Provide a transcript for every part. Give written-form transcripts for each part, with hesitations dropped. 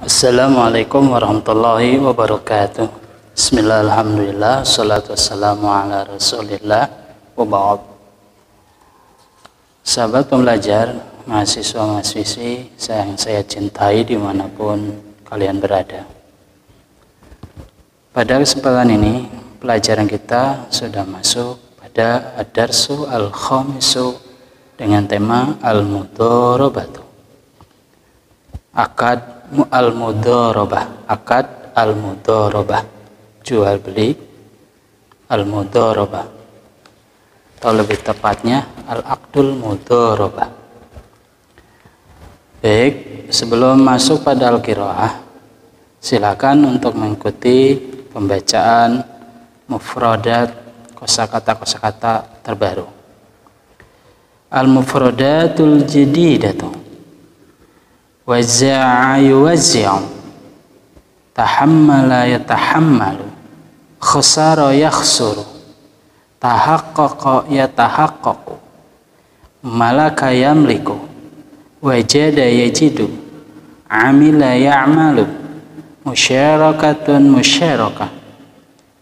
Assalamualaikum warahmatullahi wabarakatuh. Bismillah, alhamdulillah, salatu wassalamu ala rasulillah, wa ba'd. Sahabat pembelajar, mahasiswa-mahasiswi yang saya cintai dimanapun kalian berada. Pada kesempatan ini, pelajaran kita sudah masuk pada ad-darsu al-khamisu dengan tema al-mudharabatu. Akad al-mudharabah, akad al-mudharabah, jual beli al-mudharabah, atau lebih tepatnya al-aqdul mudharabah. Baik, sebelum masuk pada al-qiraah, silakan untuk mengikuti pembacaan mufradat kosakata terbaru. Al-mufradatul jadidatu: wazza'a yuwazzi'u, tahammala yatahammalu, khasara yakhsuru, tahaqqaqa yatahaqqaqu, malaka yamliku, wajada yajidu, amila ya'malu, musyarakatun musyarakah,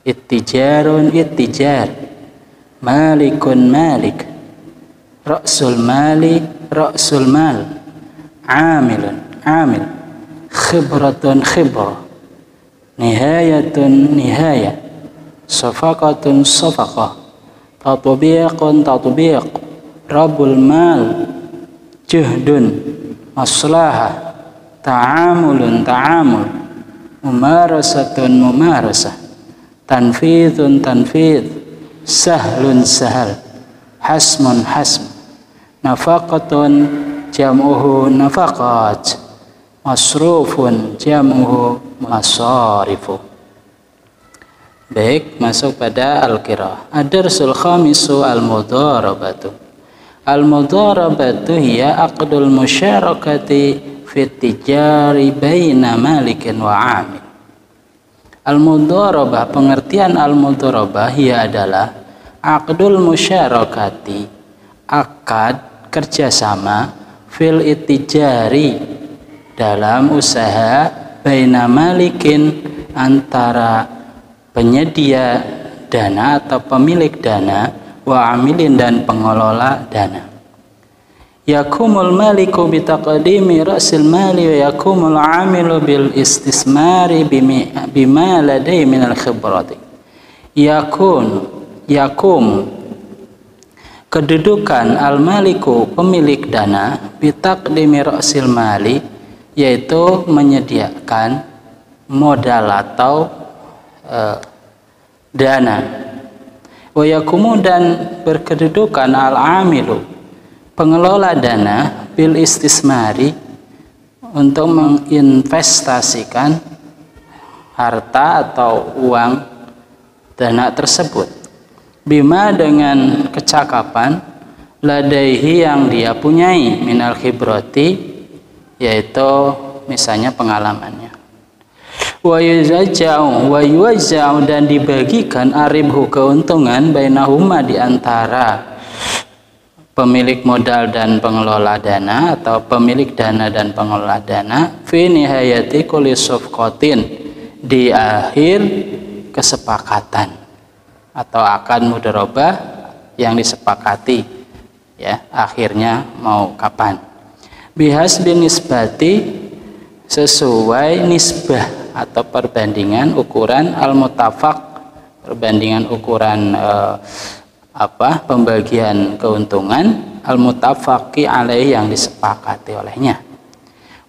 ittijarun ittijar, malikun malik, ra'sul mali ra'sul mal, amilun amil, khibratun khibrah, nihayatun nihayah, safaqatun safaqah, tatbiqun tatbiq, rabbul mal, juhdun maslahah, ta'amulun ta'amul, mumarasatun mumarasah, tanfidun tanfid, sahlun sahal, hasmun hasm, nafaqatun jam'uhu nafaqat, masrufun jam'uhu masarifu. Baik, masuk pada al-qiraah. Ad-darsul khamisu al-mudharabatu. Al-mudharabatu hiya aqdul musyarakati fit tijari baina malikin wa amil. Al-mudharabah, pengertian al-mudharabah hiya adalah aqdul musyarakati, akad kerjasama, fil ittijari, dalam usaha, baina malikin, antara penyedia dana atau pemilik dana, wa amilin, dan pengelola dana. Yakumul maliku bitaqdimi ra'sil mali wa yakumul amilu bil istismari bima ladai minal khibrati. Yakum kedudukan al-maliku, pemilik dana, bitaqdimi ra'sil mali, yaitu menyediakan modal atau dana. Wa yakumu, dan berkedudukan al-amilu, pengelola dana, bil istismari, untuk menginvestasikan harta atau uang dana tersebut, bima, dengan kecakapan, ladaihi, yang dia punyai, minal khibrati, yaitu misalnya pengalamannya. Wa yuwazza'u, dan dibagikan, aribhu, keuntungan, bainahuma, di antara pemilik modal dan pengelola dana, atau pemilik dana dan pengelola dana, fi nihayati kulli safqatin, di akhir kesepakatan atau akad mudharabah yang disepakati, ya, akhirnya mau kapan. Bihasbi nisbati, sesuai nisbah atau perbandingan ukuran, al-mutafaq, perbandingan ukuran pembagian keuntungan, al-mutafaqi alaih, yang disepakati olehnya.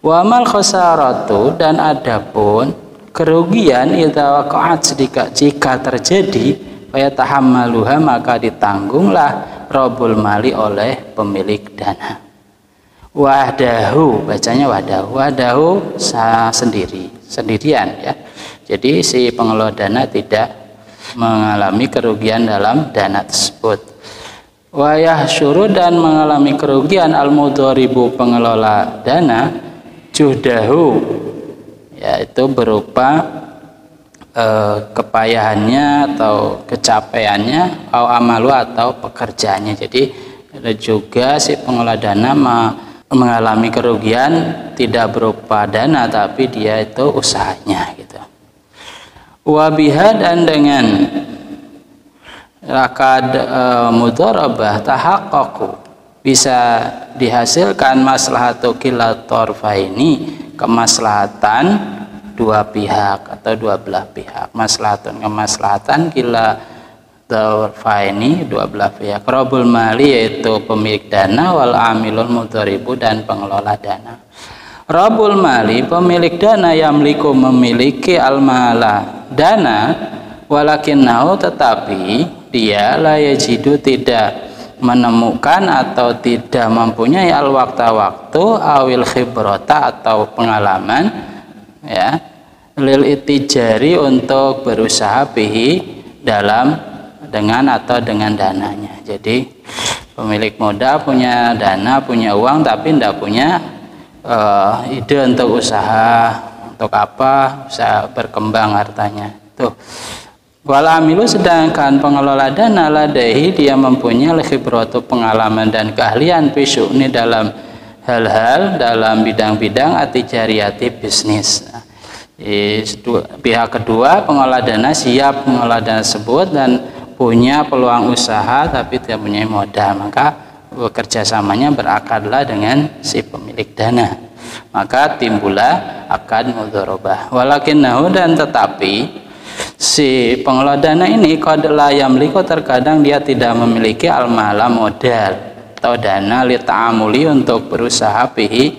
Wa amal khasaratu, dan adapun kerugian, idza waqa'at, jika terjadi, fayatahammaluha, maka ditanggunglah, rabbul mali, oleh pemilik dana. Wahdahu, bacanya wahdahu sendirian, ya. Jadi si pengelola dana tidak mengalami kerugian dalam dana tersebut. Wa yahsyuru, dan mengalami kerugian, al-mudharibu, pengelola dana, juhdahu, yaitu berupa kepayahannya atau kecapaiannya, atau amalu, atau pekerjaannya. Jadi juga si pengelola dana mengalami kerugian tidak berupa dana tapi dia itu usahanya gitu. Wabiha, dan dengan akad mudharabah tahaqqaqu bisa dihasilkan maslahatu kilat tarfaini, kemaslahatan dua pihak atau dua belah pihak. Kemaslahatan kila tarfaini, dua belah pihak. Robul mali, yaitu pemilik dana, wal amilul mudharibu, dan pengelola dana. Robul mali, pemilik dana, yamliku, memiliki al-mala, dana, walakinnahu, tetapi dia la yajidu, tidak menemukan atau tidak mempunyai al-waktu awil khibrata, atau pengalaman, ya, lil itijari, untuk berusaha bihi, dengan dananya. Jadi pemilik modal punya dana, punya uang, tapi tidak punya ide untuk usaha, untuk apa bisa berkembang hartanya. Tuh. Wal amilu, sedangkan pengelola dana, ladaihi, dia mempunyai khibratu, pengalaman dan keahlian, ini dalam hal-hal, dalam bidang-bidang atijariyati, bisnis. Pihak kedua, pengelola dana, siap mengelola dana tersebut dan punya peluang usaha tapi tidak punya modal, maka kerjasamanya berakadlah dengan si pemilik dana, maka timbullah akad mudharabah. Walakinnahu, dan tetapi si pengelola dana ini qad la yamliku, terkadang dia tidak memiliki al-mala, modal atau dana, li ta'amuli, untuk berusaha bihi,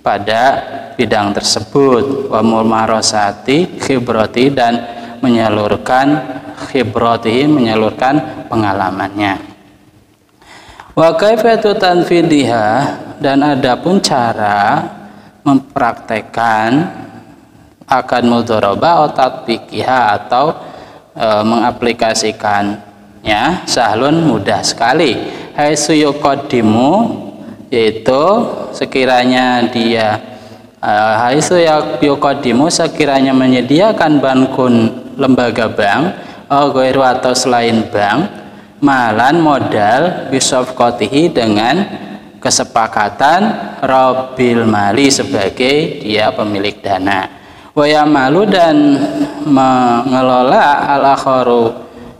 pada bidang tersebut, wa mumarasati khibrati, dan menyalurkan khibrati, menyalurkan pengalamannya. Wa kaifatu tanfidiha, dan adapun cara mempraktekkan akad mudharabah atau tatbiqiha, atau mengaplikasikannya, sahlun, mudah sekali. Haitsu yuqaddimu, yaitu sekiranya dia haitsu yuqaddimu, sekiranya menyediakan bankun, lembaga bank, ghairu, atau selain bank, malan, modal, bisafqatihi, dengan kesepakatan robil mali, sebagai dia pemilik dana. Waya malu, dan mengelola al-akharu,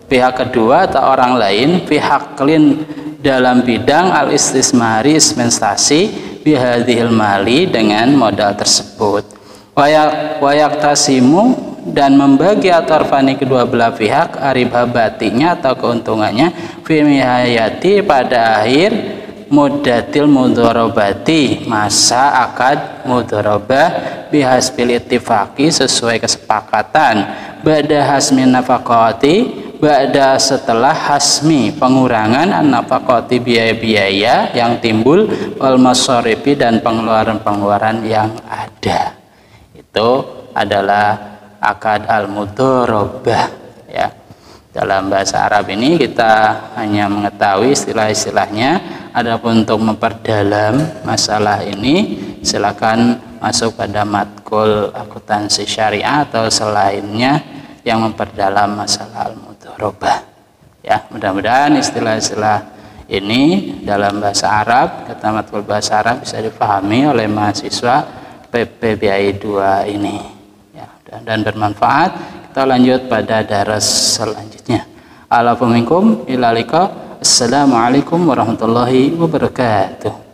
pihak kedua atau orang lain, pihak klin, dalam bidang al-istismari, investasi, bihadhil mali, dengan modal tersebut. Wayak tasimu, dan membagi atarfani, kedua belah pihak, aribabatinya, atau keuntungannya, fimihayati, pada akhir muddatil mudharabati, masa akad mudharabah, bihasbil ittifaqi, sesuai kesepakatan, ba'da hasmi nafaqati, ba'da, setelah hasmi, pengurangan, an-nafaqati, biaya-biaya yang timbul, wal masarifi, dan pengeluaran-pengeluaran yang ada. Itu adalah akad al-mudharabah, ya. Dalam bahasa Arab ini kita hanya mengetahui istilah-istilahnya. Adapun untuk memperdalam masalah ini, silakan masuk pada matkul akuntansi syariah atau selainnya yang memperdalam masalah al-mudharabah. Ya, mudah-mudahan istilah-istilah ini dalam bahasa Arab, kata matkul bahasa Arab, bisa dipahami oleh mahasiswa PPBI 2 ini. Ya, dan bermanfaat. Kita lanjut pada daras selanjutnya. Assalamualaikum warahmatullahi wabarakatuh.